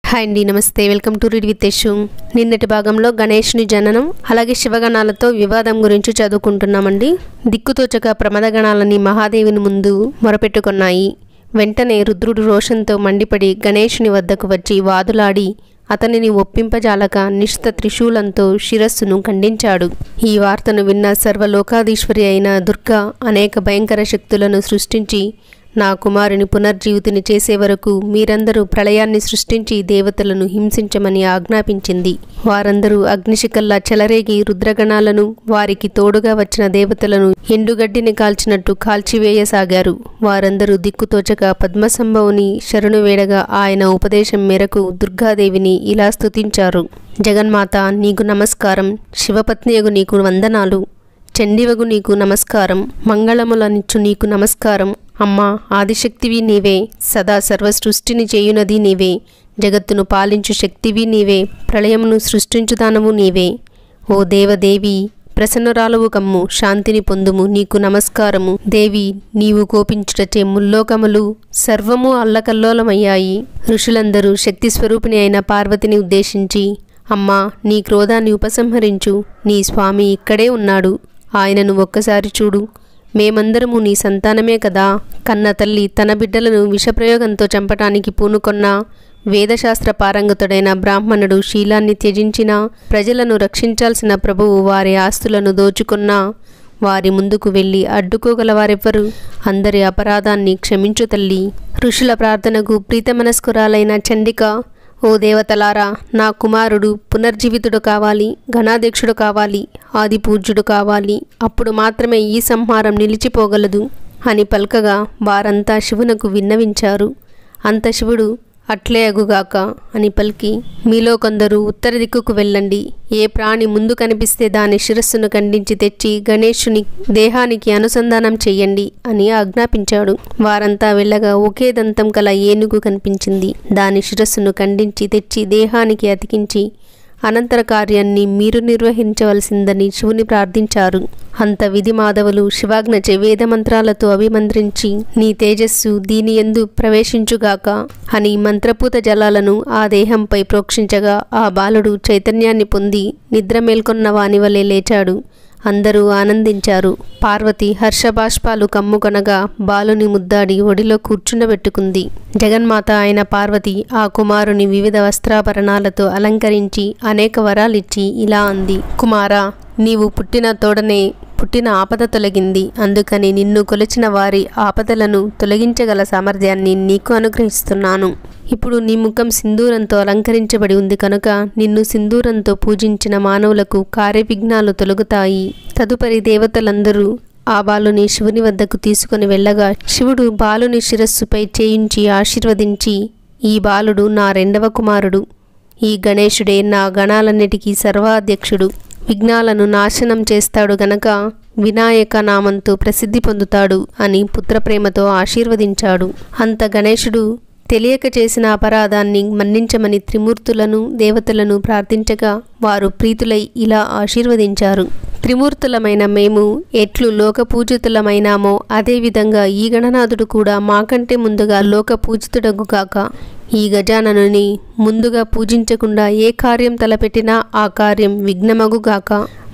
Hi అండి, నమస్తే. Welcome to read with Yashu. నిన్నటి భాగంలో గణేష్ని జననం అలాగే శివగణాలతో వివాదం గురించి చదువుకుంటున్నామండి. దిక్కుతోచక ప్రమదగణాలని మహాదేవిని ముందు మొరపెట్టుకున్నాయి. వెంటనే రుద్రుడు రోషంతో మండిపడి గణేషుని వద్దకు వచ్చి వాదులాడి అతనిని ఒప్పింపజాలక నిష్ఠ త్రిశూలంతో శిరస్సును ఖండించాడు. ఈ వార్తను విన్న సర్వలోకాధీశ్వరి అయిన దుర్గా అనేక భయంకర శక్తులను సృష్టించి నా కుమారుని పునర్జీవితిని చేసే వరకు మీరందరూ ప్రళయాన్ని సృష్టించి దేవతలను హింసించమని ఆజ్ఞాపించింది. వారందరూ అగ్నిశిఖల్లా చెలరేగి రుద్రగణాలను వారికి తోడుగా వచ్చిన దేవతలను ఎండుగడ్డిని కాల్చినట్టు కాల్చివేయసాగారు. వారందరూ దిక్కుతోచక పద్మసంభవుని శరణు వేడగా ఆయన ఉపదేశం మేరకు దుర్గాదేవిని ఇలా స్తుతించారు. జగన్మాత నీకు నమస్కారం, శివపత్నియగు నీకు వందనాలు, చండివగు నీకు నమస్కారం, మంగళములనిచ్చు నీకు నమస్కారం. అమ్మా ఆదిశక్తివి నీవే, సదా సర్వసృష్టిని చేయునది నీవే, జగత్తును పాలించు శక్తివి నీవే, ప్రళయమును సృష్టించుదానవు నీవే. ఓ దేవదేవి ప్రసన్నురాలవు కమ్ము, శాంతిని పొందుము, నీకు నమస్కారము. దేవి నీవు కోపించుటచే ముల్లోకములు సర్వము అల్లకల్లోలమయ్యాయి. ఋషులందరూ శక్తి స్వరూపిణి అయిన పార్వతిని ఉద్దేశించి అమ్మా నీ క్రోధాన్ని ఉపసంహరించు, నీ స్వామి ఇక్కడే ఉన్నాడు, ఆయనను ఒక్కసారి చూడు, మేమందరము నీ సంతానమే కదా. కన్న తల్లి తన బిడ్డలను విషప్రయోగంతో చంపటానికి పూనుకొన్న వేదశాస్త్ర పారంగతుడైన బ్రాహ్మణుడు శీలాన్ని త్యజించిన ప్రజలను రక్షించాల్సిన ప్రభువు వారి ఆస్తులను దోచుకున్నా వారి ముందుకు వెళ్ళి అడ్డుకోగలవారెవ్వరు? అందరి అపరాధాన్ని క్షమించు తల్లి. ఋషుల ప్రార్థనకు ప్రీతమనస్కురాలైన చండిక ఓ దేవతలారా, నా కుమారుడు పునర్జీవితుడు కావాలి, గణాధ్యక్షుడు కావాలి, ఆది పూజ్యుడు కావాలి, అప్పుడు మాత్రమే ఈ సంహారం నిలిచిపోగలదు అని పల్కగా వారంతా శివునకు విన్నవించారు. అంత శివుడు అట్లే అగుగాక అని పలికి మీలో కొందరు ఉత్తర దిక్కుకు వెళ్ళండి, ఏ ప్రాణి ముందు కనిపిస్తే దాని శిరస్సును ఖండించి తెచ్చి గణేశుని దేహానికి అనుసంధానం చెయ్యండి అని ఆజ్ఞాపించాడు. వారంతా వెళ్ళగా ఒకే దంతం కల ఏనుగు కనిపించింది. దాని శిరస్సును ఖండించి తెచ్చి దేహానికి అతికించి అనంతర కార్యాన్ని మీరు నిర్వహించవలసిందని శివుని ప్రార్థించారు. అంత విధి మాధవులు శివాజ్ఞచే వేదమంత్రాలతో అభిమంత్రించి నీ తేజస్సు దీని యందు ప్రవేశించుగాక అని మంత్రపూత జలాలను ఆ దేహంపై ప్రోక్షించగా ఆ బాలుడు చైతన్యాన్ని పొంది నిద్ర మేల్కొన్న వాని వలె లేచాడు. అందరూ ఆనందించారు. పార్వతి హర్షబాష్పాలు కమ్ముకొనగా బాలుని ముద్దాడి ఒడిలో కూర్చుండబెట్టుకుంది. జగన్మాత అయిన పార్వతి ఆ కుమారుని వివిధ వస్త్రాభరణాలతో అలంకరించి అనేక వరాలిచ్చి ఇలా అంది. కుమారా, నీవు పుట్టిన తోడనే పుట్టిన ఆపద తొలగింది. అందుకని నిన్ను కొలిచిన వారి ఆపదలను తొలగించగల సామర్థ్యాన్ని నీకు అనుగ్రహిస్తున్నాను. ఇప్పుడు నీ ముఖం సింధూరంతో అలంకరించబడి ఉంది కనుక నిన్ను సింధూరంతో పూజించిన మానవులకు కార్యవిఘ్నాలు తొలగుతాయి. తదుపరి దేవతలందరూ ఆ బాలుని శివుని వద్దకు తీసుకుని వెళ్ళగా శివుడు బాలుని శిరస్సుపై చేయించి ఆశీర్వదించి ఈ బాలుడు నా రెండవ కుమారుడు, ఈ గణేశుడే నా గణాలన్నిటికీ సర్వాధ్యక్షుడు, విఘ్నాలను నాశనం చేస్తాడు గనక వినాయక నామంతో ప్రసిద్ధి పొందుతాడు అని పుత్రప్రేమతో ఆశీర్వదించాడు. అంత గణేశుడు తెలియక చేసిన అపరాధాన్ని మన్నించమని త్రిమూర్తులను దేవతలను ప్రార్థించగా వారు ప్రీతులై ఇలా ఆశీర్వదించారు. త్రిమూర్తులమైన మేము ఎట్లు లోకపూజితులమైనామో అదేవిధంగా ఈ గణనాథుడు కూడా మాకంటే ముందుగా లోకపూజితుడగుగాక. ఈ గజాననుని ముందుగా పూజించకుండా ఏ కార్యం తలపెట్టినా ఆ కార్యం విఘ్నమగుగాక.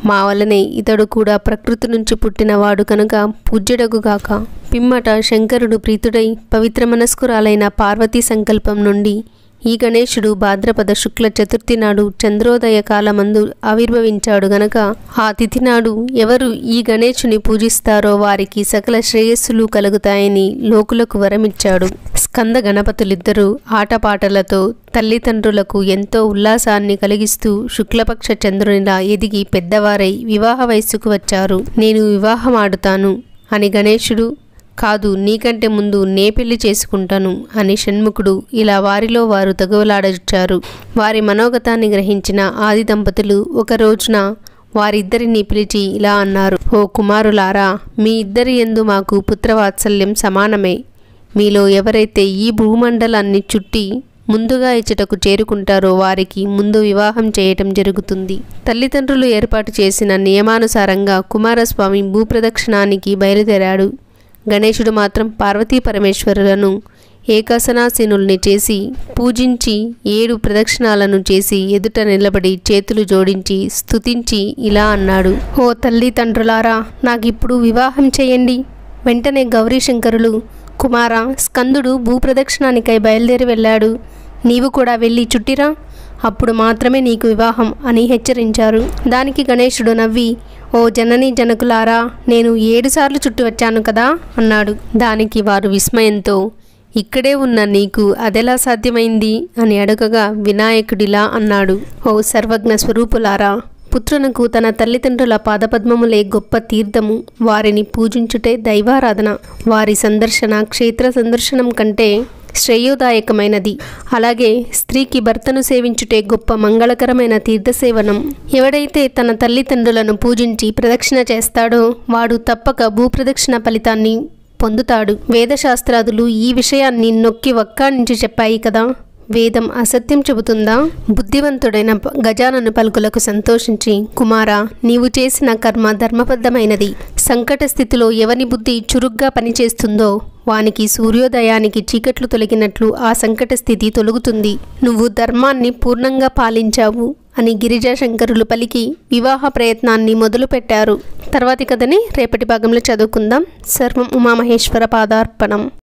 మా వలనే ఇతడు కూడా ప్రకృతి నుంచి పుట్టినవాడు కనుక పూజ్యుడగుగాక. పిమ్మట శంకరుడు ప్రీతుడై పవిత్ర మనస్కురాలైన పార్వతీ సంకల్పం నుండి ఈ గణేశుడు భాద్రపద శుక్ల చతుర్థి నాడు చంద్రోదయ కాలమందు ఆవిర్భవించాడు గనక ఆ తిథి నాడు ఎవరు ఈ గణేశుని పూజిస్తారో వారికి సకల శ్రేయస్సులు కలుగుతాయని లోకులకు వరమిచ్చాడు. స్కంద గణపతులిద్దరూ ఆటపాటలతో తల్లిదండ్రులకు ఎంతో ఉల్లాసాన్ని కలిగిస్తూ శుక్లపక్ష చంద్రునిలా ఎదిగి పెద్దవారై వివాహ వయస్సుకు వచ్చారు. నేను వివాహమాడుతాను అని గణేశుడు కాదు, నీకంటే ముందు నే పెళ్లి చేసుకుంటాను అని షణ్ముఖుడు ఇలా వారిలో వారు తగువలాడొచ్చారు. వారి మనోగతాన్ని గ్రహించిన ఆది దంపతులు ఒక రోజున వారిద్దరిని పిలిచి ఇలా అన్నారు. ఓ కుమారులారా, మీ ఇద్దరి యందు మాకు పుత్రవాత్సల్యం సమానమే. మీలో ఎవరైతే ఈ భూమండలాన్ని చుట్టి ముందుగా ఇచ్చటకు చేరుకుంటారో వారికి ముందు వివాహం చేయటం జరుగుతుంది. తల్లిదండ్రులు ఏర్పాటు చేసిన నియమానుసారంగా కుమారస్వామి భూప్రదక్షిణానికి బయలుదేరాడు. గణేశుడు మాత్రం పార్వతీ పరమేశ్వరులను ఏకాసనాసీనుల్ని చేసి పూజించి 7 ప్రదక్షిణాలను చేసి ఎదుట నిలబడి చేతులు జోడించి స్తుతించి ఇలా అన్నాడు. ఓ తల్లి తండ్రులారా, నాకిప్పుడు వివాహం చేయండి. వెంటనే గౌరీశంకరులు, కుమార, స్కందుడు భూప్రదక్షిణానికై బయలుదేరి వెళ్ళాడు. నీవు కూడా వెళ్ళి చుట్టిరా, అప్పుడు మాత్రమే నీకు వివాహం అని హెచ్చరించారు. దానికి గణేశుడు నవ్వి, ఓ జననీ జనకులారా, నేను 7 సార్లు చుట్టి వచ్చాను కదా అన్నాడు. దానికి వారు విస్మయంతో, ఇక్కడే ఉన్న నీకు అదెలా సాధ్యమైంది అని అడగగా వినాయకుడిలా అన్నాడు. ఓ సర్వజ్ఞ స్వరూపులారా, పుత్రునకు తన తల్లిదండ్రుల పాదపద్మములే గొప్ప తీర్థము. వారిని పూజించుటే దైవారాధన. వారి సందర్శన క్షేత్ర సందర్శనం కంటే శ్రేయోదాయకమైనది. అలాగే స్త్రీకి భర్తను సేవించుటే గొప్ప మంగళకరమైన తీర్థసేవనం. ఎవడైతే తన తల్లిదండ్రులను పూజించి ప్రదక్షిణ చేస్తాడో వాడు తప్పక భూప్రదక్షిణ ఫలితాన్ని పొందుతాడు. వేదశాస్త్రాదులు ఈ విషయాన్ని నొక్కి వక్కాణించి చెప్పాయి కదా. వేదం అసత్యం చెబుతుందా? బుద్ధివంతుడైన గజానన పలుకులకు సంతోషించి, కుమారా, నీవు చేసిన కర్మ ధర్మబద్ధమైనది. సంకట స్థితిలో ఎవని బుద్ధి చురుగ్గా పనిచేస్తుందో వానికి సూర్యోదయానికి చీకట్లు తొలగినట్లు ఆ సంకట స్థితి తొలగుతుంది. నువ్వు ధర్మాన్ని పూర్ణంగా పాలించావు అని గిరిజాశంకరులు పలికి వివాహ ప్రయత్నాన్ని మొదలుపెట్టారు. తర్వాతి కథని రేపటి భాగంలో చదువుకుందాం. సర్వం ఉమామహేశ్వర పాదార్పణం.